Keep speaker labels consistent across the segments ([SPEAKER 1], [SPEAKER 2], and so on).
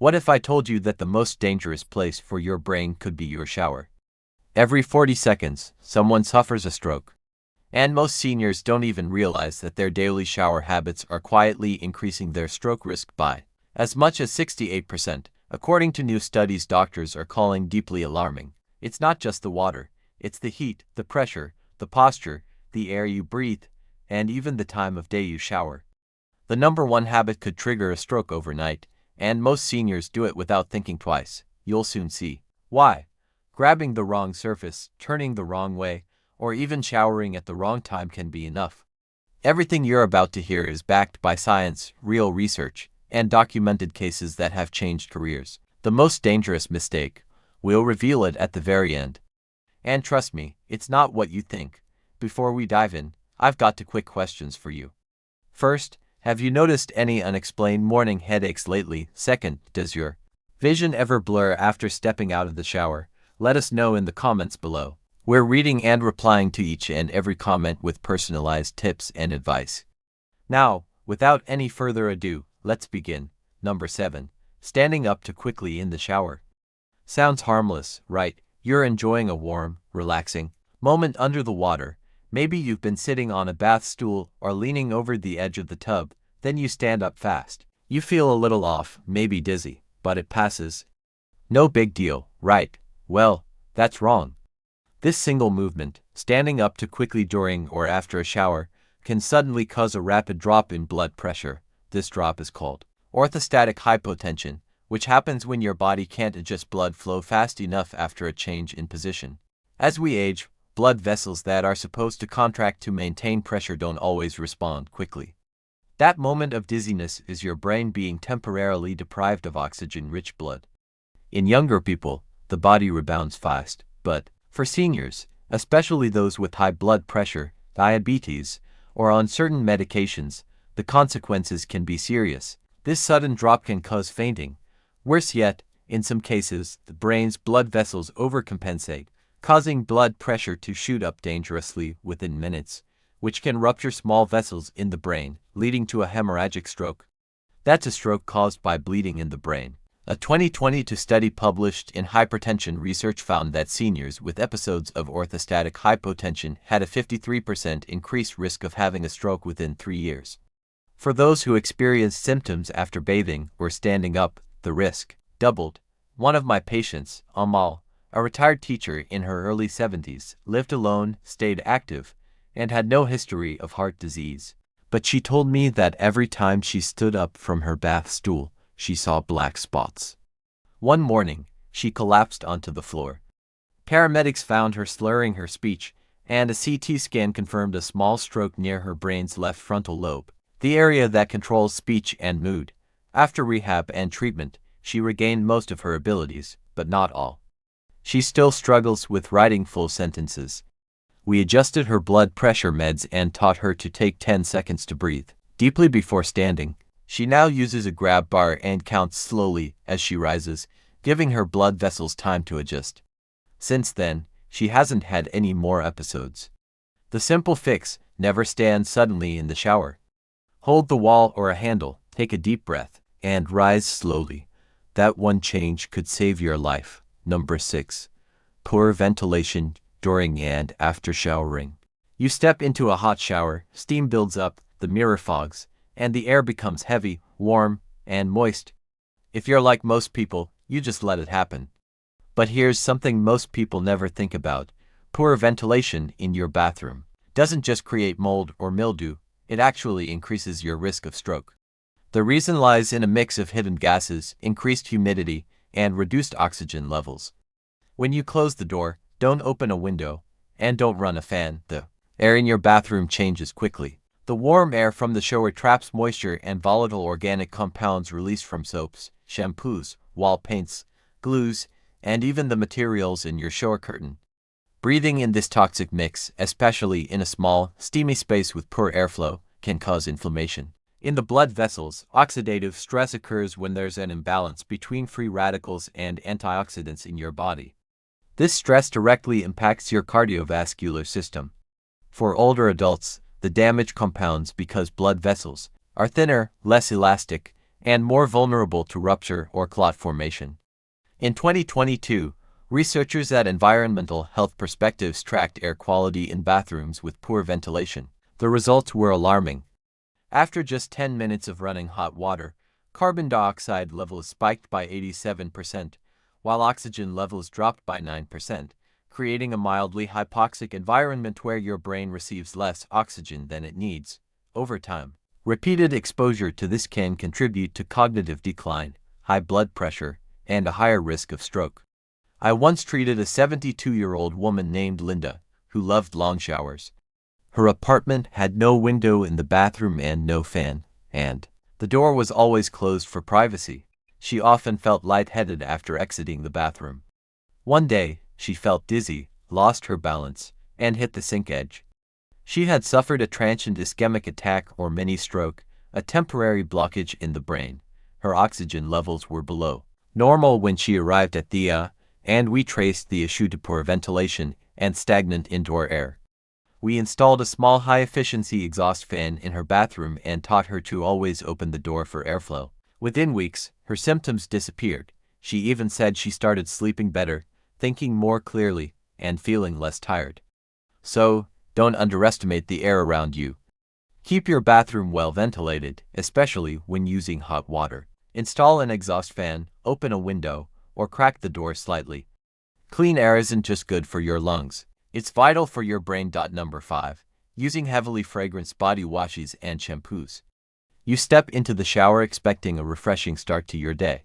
[SPEAKER 1] What if I told you that the most dangerous place for your brain could be your shower? Every 40 seconds, someone suffers a stroke. And most seniors don't even realize that their daily shower habits are quietly increasing their stroke risk by as much as 68%, according to new studies doctors are calling deeply alarming. It's not just the water, it's the heat, the pressure, the posture, the air you breathe, and even the time of day you shower. The number one habit could trigger a stroke overnight, and most seniors do it without thinking twice. You'll soon see why. Grabbing the wrong surface, turning the wrong way, or even showering at the wrong time can be enough. Everything you're about to hear is backed by science, real research, and documented cases that have changed careers. The most dangerous mistake. We'll reveal it at the very end. And trust me, it's not what you think. Before we dive in, I've got two quick questions for you. First, have you noticed any unexplained morning headaches lately? Second, does your vision ever blur after stepping out of the shower? Let us know in the comments below. We're reading and replying to each and every comment with personalized tips and advice. Now, without any further ado, let's begin. Number 7. Standing up too quickly in the shower. Sounds harmless, right? You're enjoying a warm, relaxing moment under the water. Maybe you've been sitting on a bath stool or leaning over the edge of the tub, then you stand up fast. You feel a little off, maybe dizzy, but it passes. No big deal, right? Well, that's wrong. This single movement, standing up too quickly during or after a shower, can suddenly cause a rapid drop in blood pressure. This drop is called orthostatic hypotension, which happens when your body can't adjust blood flow fast enough after a change in position. As we age, blood vessels that are supposed to contract to maintain pressure don't always respond quickly. That moment of dizziness is your brain being temporarily deprived of oxygen-rich blood. In younger people, the body rebounds fast, but for seniors, especially those with high blood pressure, diabetes, or on certain medications, the consequences can be serious. This sudden drop can cause fainting. Worse yet, in some cases, the brain's blood vessels overcompensate, causing blood pressure to shoot up dangerously within minutes, which can rupture small vessels in the brain, leading to a hemorrhagic stroke. That's a stroke caused by bleeding in the brain. A 2022 study published in Hypertension Research found that seniors with episodes of orthostatic hypotension had a 53% increased risk of having a stroke within 3 years. For those who experienced symptoms after bathing or standing up, the risk doubled. One of my patients, Amal, a retired teacher in her early 70s, lived alone, stayed active, and had no history of heart disease. But she told me that every time she stood up from her bath stool, she saw black spots. One morning, she collapsed onto the floor. Paramedics found her slurring her speech, and a CT scan confirmed a small stroke near her brain's left frontal lobe, the area that controls speech and mood. After rehab and treatment, she regained most of her abilities, but not all. She still struggles with writing full sentences. We adjusted her blood pressure meds and taught her to take 10 seconds to breathe deeply before standing. She now uses a grab bar and counts slowly as she rises, giving her blood vessels time to adjust. Since then, she hasn't had any more episodes. The simple fix: never stand suddenly in the shower. Hold the wall or a handle, take a deep breath, and rise slowly. That one change could save your life. Number 6. Poor ventilation during and after showering. You step into a hot shower, steam builds up, the mirror fogs, and the air becomes heavy, warm, and moist. If you're like most people, you just let it happen. But here's something most people never think about. Poor ventilation in your bathroom doesn't just create mold or mildew, it actually increases your risk of stroke. The reason lies in a mix of hidden gases, increased humidity, and reduced oxygen levels. When you close the door, don't open a window, and don't run a fan. The air in your bathroom changes quickly. The warm air from the shower traps moisture and volatile organic compounds released from soaps, shampoos, wall paints, glues, and even the materials in your shower curtain. Breathing in this toxic mix, especially in a small, steamy space with poor airflow, can cause inflammation. In the blood vessels, oxidative stress occurs when there's an imbalance between free radicals and antioxidants in your body. This stress directly impacts your cardiovascular system. For older adults, the damage compounds because blood vessels are thinner, less elastic, and more vulnerable to rupture or clot formation. In 2022, researchers at Environmental Health Perspectives tracked air quality in bathrooms with poor ventilation. The results were alarming. After just 10 minutes of running hot water, carbon dioxide levels spiked by 87%, while oxygen levels dropped by 9%, creating a mildly hypoxic environment where your brain receives less oxygen than it needs. Over time, repeated exposure to this can contribute to cognitive decline, high blood pressure, and a higher risk of stroke. I once treated a 72-year-old woman named Linda, who loved long showers. Her apartment had no window in the bathroom and no fan, and the door was always closed for privacy. She often felt lightheaded after exiting the bathroom. One day, she felt dizzy, lost her balance, and hit the sink edge. She had suffered a transient ischemic attack or mini stroke, a temporary blockage in the brain. Her oxygen levels were below normal when she arrived at the and we traced the issue to poor ventilation and stagnant indoor air. We installed a small high-efficiency exhaust fan in her bathroom and taught her to always open the door for airflow. Within weeks, her symptoms disappeared. She even said she started sleeping better, thinking more clearly, and feeling less tired. So, don't underestimate the air around you. Keep your bathroom well ventilated, especially when using hot water. Install an exhaust fan, open a window, or crack the door slightly. Clean air isn't just good for your lungs. It's vital for your brain. Number 5. Using heavily fragranced body washes and shampoos. You step into the shower expecting a refreshing start to your day.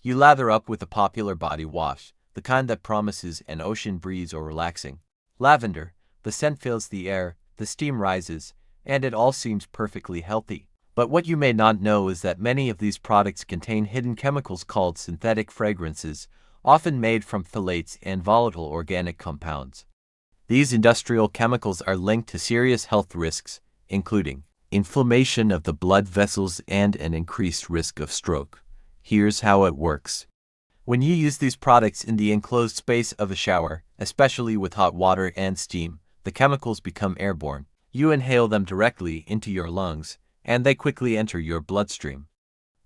[SPEAKER 1] You lather up with a popular body wash, the kind that promises an ocean breeze or relaxing lavender. The scent fills the air, the steam rises, and it all seems perfectly healthy. But what you may not know is that many of these products contain hidden chemicals called synthetic fragrances, often made from phthalates and volatile organic compounds. These industrial chemicals are linked to serious health risks, including inflammation of the blood vessels and an increased risk of stroke. Here's how it works. When you use these products in the enclosed space of a shower, especially with hot water and steam, the chemicals become airborne. You inhale them directly into your lungs, and they quickly enter your bloodstream.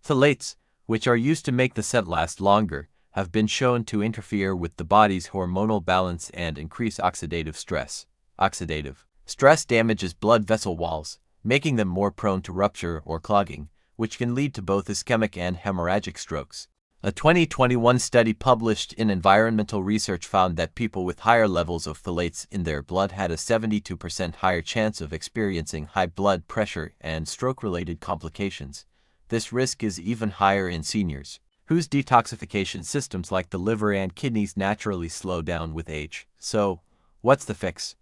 [SPEAKER 1] Phthalates, which are used to make the scent last longer, have been shown to interfere with the body's hormonal balance and increase oxidative stress. Oxidative stress damages blood vessel walls, making them more prone to rupture or clogging, which can lead to both ischemic and hemorrhagic strokes. A 2021 study published in Environmental Research found that people with higher levels of phthalates in their blood had a 72% higher chance of experiencing high blood pressure and stroke-related complications. This risk is even higher in seniors, whose detoxification systems like the liver and kidneys naturally slow down with age. So, what's the fix?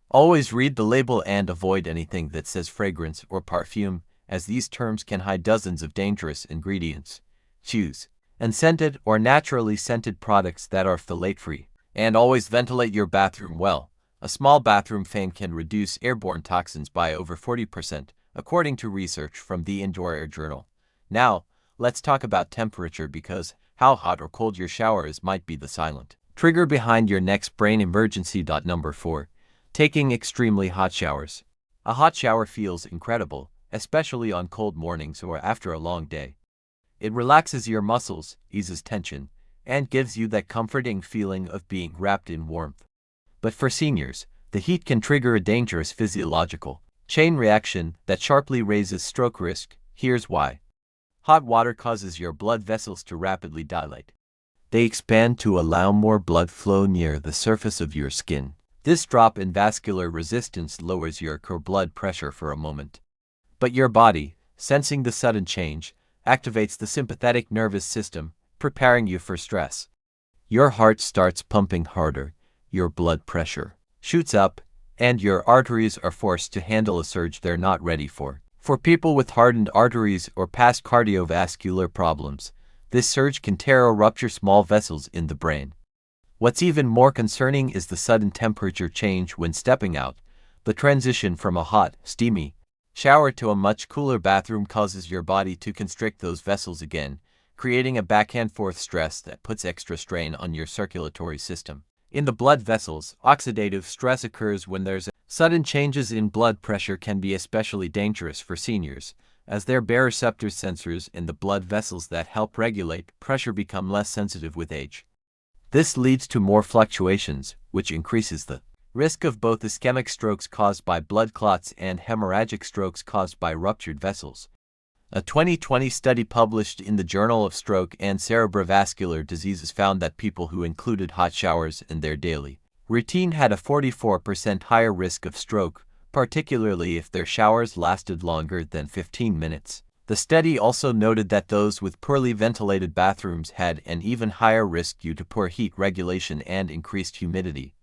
[SPEAKER 1] Always read the label and avoid anything that says fragrance or perfume, as these terms can hide dozens of dangerous ingredients. Choose unscented or naturally scented products that are phthalate-free. And always ventilate your bathroom well. A small bathroom fan can reduce airborne toxins by over 40%, according to research from the Indoor Air Journal. Now, let's talk about temperature, because how hot or cold your shower is might be the silent trigger behind your next brain emergency. Number 4. Taking extremely hot showers. A hot shower feels incredible, especially on cold mornings or after a long day. It relaxes your muscles, eases tension, and gives you that comforting feeling of being wrapped in warmth. But for seniors, the heat can trigger a dangerous physiological chain reaction that sharply raises stroke risk. Here's why. Hot water causes your blood vessels to rapidly dilate. They expand to allow more blood flow near the surface of your skin. This drop in vascular resistance lowers your core blood pressure for a moment. But your body, sensing the sudden change, activates the sympathetic nervous system, preparing you for stress. Your heart starts pumping harder, your blood pressure shoots up, and your arteries are forced to handle a surge they're not ready for. For people with hardened arteries or past cardiovascular problems, this surge can tear or rupture small vessels in the brain. What's even more concerning is the sudden temperature change when stepping out. The transition from a hot, steamy shower to a much cooler bathroom causes your body to constrict those vessels again, creating a back-and-forth stress that puts extra strain on your circulatory system. In the blood vessels, oxidative stress occurs when there's sudden changes in blood pressure can be especially dangerous for seniors, as their baroreceptor sensors in the blood vessels that help regulate pressure become less sensitive with age. This leads to more fluctuations, which increases the risk of both ischemic strokes caused by blood clots and hemorrhagic strokes caused by ruptured vessels. A 2020 study published in the Journal of Stroke and Cerebrovascular Diseases found that people who included hot showers in their daily routine had a 44% higher risk of stroke, particularly if their showers lasted longer than 15 minutes. The study also noted that those with poorly ventilated bathrooms had an even higher risk due to poor heat regulation and increased humidity.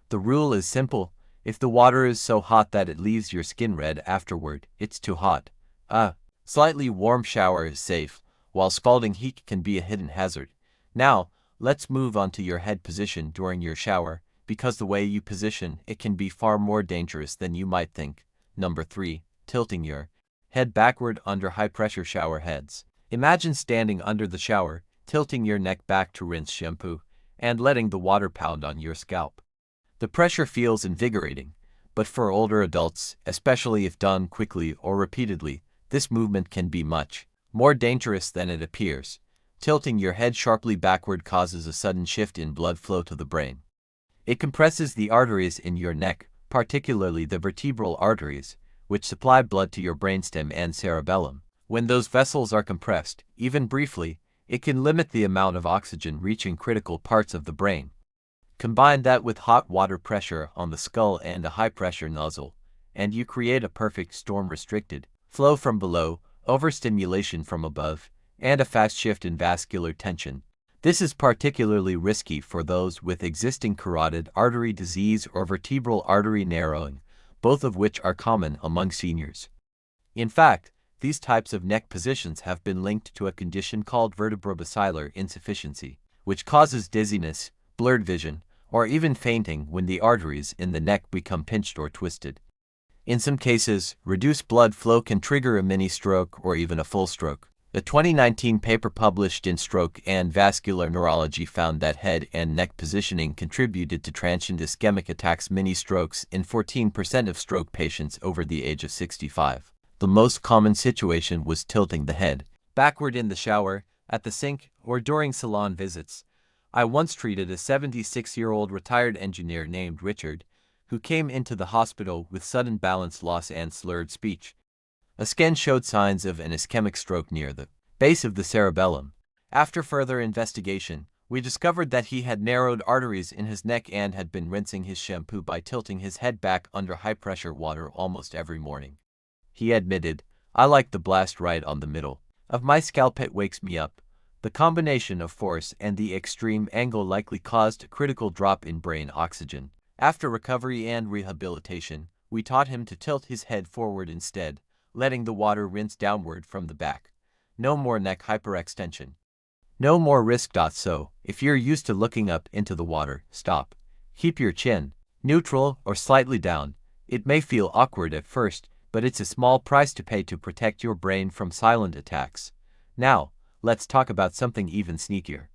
[SPEAKER 1] The rule is simple: if the water is so hot that it leaves your skin red afterward, it's too hot. A slightly warm shower is safe, while scalding heat can be a hidden hazard. Now, let's move on to your head position during your shower, because the way you position it can be far more dangerous than you might think. Number 3. Tilting your head backward under high-pressure shower heads. Imagine standing under the shower, tilting your neck back to rinse shampoo, and letting the water pound on your scalp. The pressure feels invigorating, but for older adults, especially if done quickly or repeatedly, this movement can be much more dangerous than it appears. Tilting your head sharply backward causes a sudden shift in blood flow to the brain. It compresses the arteries in your neck, particularly the vertebral arteries, which supply blood to your brainstem and cerebellum. When those vessels are compressed, even briefly, it can limit the amount of oxygen reaching critical parts of the brain. Combine that with hot water pressure on the skull and a high-pressure nozzle, and you create a perfect storm: restricted flow from below, overstimulation from above, and a fast shift in vascular tension. This is particularly risky for those with existing carotid artery disease or vertebral artery narrowing, both of which are common among seniors. In fact, these types of neck positions have been linked to a condition called vertebrobasilar insufficiency, which causes dizziness, blurred vision, or even fainting when the arteries in the neck become pinched or twisted. In some cases, reduced blood flow can trigger a mini stroke or even a full stroke. A 2019 paper published in Stroke and Vascular Neurology found that head and neck positioning contributed to transient ischemic attacks, mini strokes, in 14% of stroke patients over the age of 65. The most common situation was tilting the head backward in the shower, at the sink, or during salon visits. I once treated a 76-year-old retired engineer named Richard, who came into the hospital with sudden balance loss and slurred speech. A scan showed signs of an ischemic stroke near the base of the cerebellum. After further investigation, we discovered that he had narrowed arteries in his neck and had been rinsing his shampoo by tilting his head back under high-pressure water almost every morning. He admitted, "I like the blast right on the middle of my scalp. It wakes me up." The combination of force and the extreme angle likely caused a critical drop in brain oxygen. After recovery and rehabilitation, we taught him to tilt his head forward instead, letting the water rinse downward from the back. No more neck hyperextension. No more risk. So, if you're used to looking up into the water, stop. Keep your chin neutral or slightly down. It may feel awkward at first, but it's a small price to pay to protect your brain from silent attacks. Now, let's talk about something even sneakier.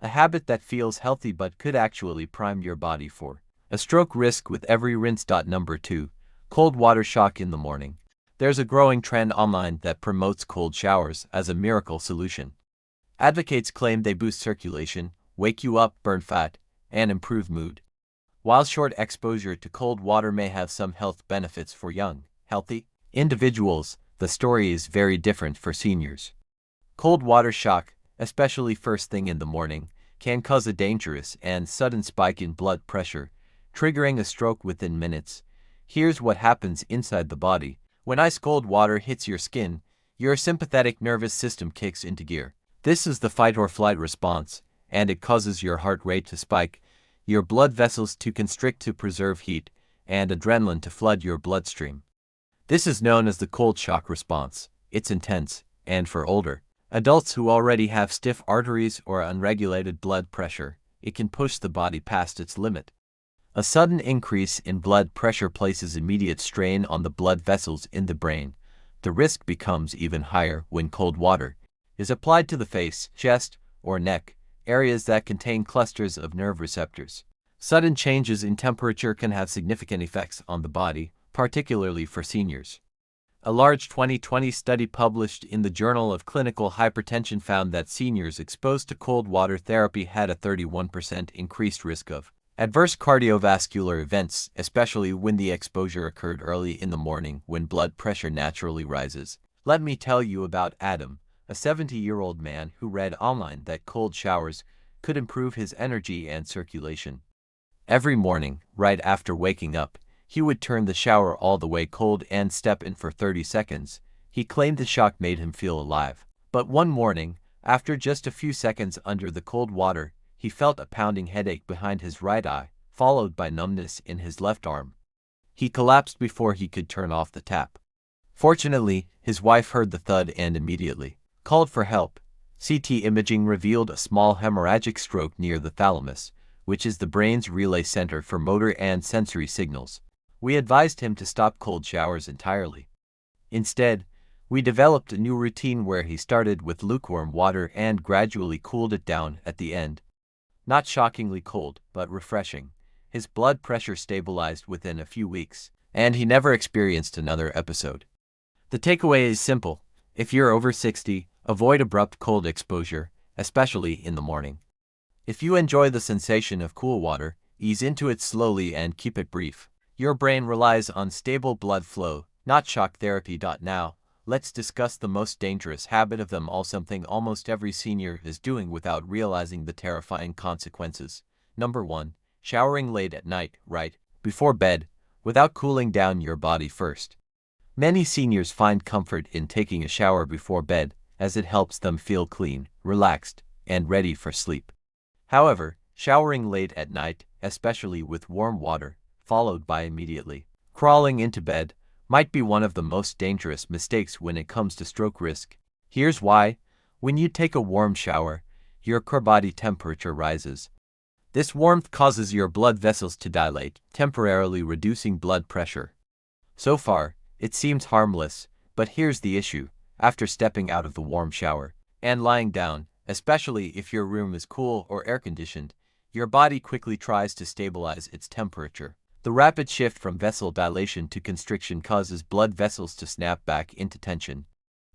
[SPEAKER 1] A habit that feels healthy but could actually prime your body for a stroke risk with every rinse. Number 2. Cold water shock in the morning. There's a growing trend online that promotes cold showers as a miracle solution. Advocates claim they boost circulation, wake you up, burn fat, and improve mood. While short exposure to cold water may have some health benefits for young, healthy individuals, the story is very different for seniors. Cold water shock, especially first thing in the morning, can cause a dangerous and sudden spike in blood pressure, triggering a stroke within minutes. Here's what happens inside the body. When ice cold water hits your skin, your sympathetic nervous system kicks into gear. This is the fight or flight response, and it causes your heart rate to spike, your blood vessels to constrict to preserve heat, and adrenaline to flood your bloodstream. This is known as the cold shock response. It's intense, and for older adults who already have stiff arteries or unregulated blood pressure, it can push the body past its limit. A sudden increase in blood pressure places immediate strain on the blood vessels in the brain. The risk becomes even higher when cold water is applied to the face, chest, or neck, areas that contain clusters of nerve receptors. Sudden changes in temperature can have significant effects on the body, particularly for seniors. A large 2020 study published in the Journal of Clinical Hypertension found that seniors exposed to cold water therapy had a 31% increased risk of adverse cardiovascular events, especially when the exposure occurred early in the morning when blood pressure naturally rises. Let me tell you about Adam, a 70-year-old man who read online that cold showers could improve his energy and circulation. Every morning, right after waking up, he would turn the shower all the way cold and step in for 30 seconds. He claimed the shock made him feel alive. But one morning, after just a few seconds under the cold water, he felt a pounding headache behind his right eye, followed by numbness in his left arm. He collapsed before he could turn off the tap. Fortunately, his wife heard the thud and immediately called for help. CT imaging revealed a small hemorrhagic stroke near the thalamus, which is the brain's relay center for motor and sensory signals. We advised him to stop cold showers entirely. Instead, we developed a new routine where he started with lukewarm water and gradually cooled it down at the end. Not shockingly cold, but refreshing. His blood pressure stabilized within a few weeks, and he never experienced another episode. The takeaway is simple. If you're over 60, avoid abrupt cold exposure, especially in the morning. If you enjoy the sensation of cool water, ease into it slowly and keep it brief. Your brain relies on stable blood flow, not shock therapy. Now, let's discuss the most dangerous habit of them all, something almost every senior is doing without realizing the terrifying consequences. Number 1. Showering late at night, right before bed, without cooling down your body first. Many seniors find comfort in taking a shower before bed, as it helps them feel clean, relaxed, and ready for sleep. However, showering late at night, especially with warm water, followed by immediately crawling into bed, might be one of the most dangerous mistakes when it comes to stroke risk. Here's why. When you take a warm shower, your core body temperature rises. This warmth causes your blood vessels to dilate, temporarily reducing blood pressure. So far, it seems harmless, but here's the issue. After stepping out of the warm shower and lying down, especially if your room is cool or air-conditioned, your body quickly tries to stabilize its temperature. The rapid shift from vessel dilation to constriction causes blood vessels to snap back into tension.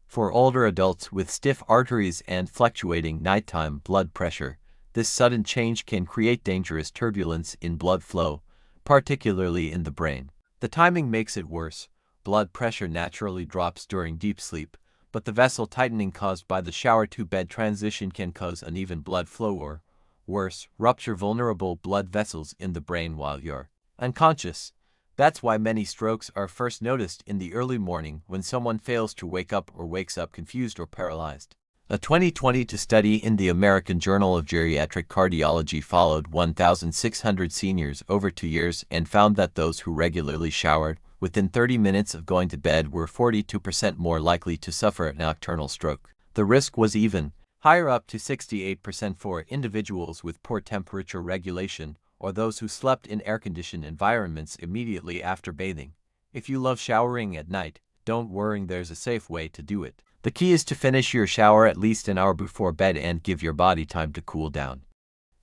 [SPEAKER 1] For older adults with stiff arteries and fluctuating nighttime blood pressure, this sudden change can create dangerous turbulence in blood flow, particularly in the brain. The timing makes it worse. Blood pressure naturally drops during deep sleep, but the vessel tightening caused by the shower-to-bed transition can cause uneven blood flow or, worse, rupture vulnerable blood vessels in the brain while you're unconscious. That's why many strokes are first noticed in the early morning when someone fails to wake up or wakes up confused or paralyzed. A 2022 study in the American Journal of Geriatric Cardiology followed 1,600 seniors over 2 years and found that those who regularly showered within 30 minutes of going to bed were 42% more likely to suffer a nocturnal stroke. The risk was even higher, up to 68% for individuals with poor temperature regulation or those who slept in air-conditioned environments immediately after bathing. If you love showering at night, don't worry, there's a safe way to do it. The key is to finish your shower at least an hour before bed and give your body time to cool down.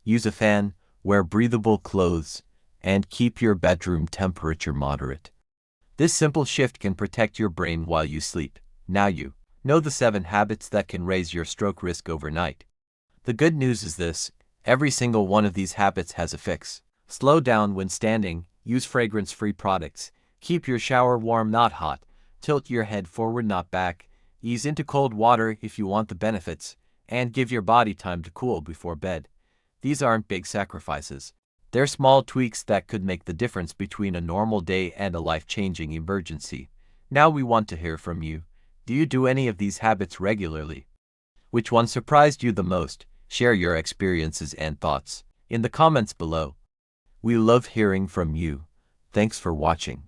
[SPEAKER 1] Use a fan, wear breathable clothes, and keep your bedroom temperature moderate. This simple shift can protect your brain while you sleep. Now you know the 7 habits that can raise your stroke risk overnight. The good news is this: every single one of these habits has a fix. Slow down when standing, use fragrance-free products, keep your shower warm not hot, tilt your head forward not back, ease into cold water if you want the benefits, and give your body time to cool before bed. These aren't big sacrifices. They're small tweaks that could make the difference between a normal day and a life-changing emergency. Now we want to hear from you. Do you do any of these habits regularly? Which one surprised you the most? Share your experiences and thoughts in the comments below. We love hearing from you. Thanks for watching.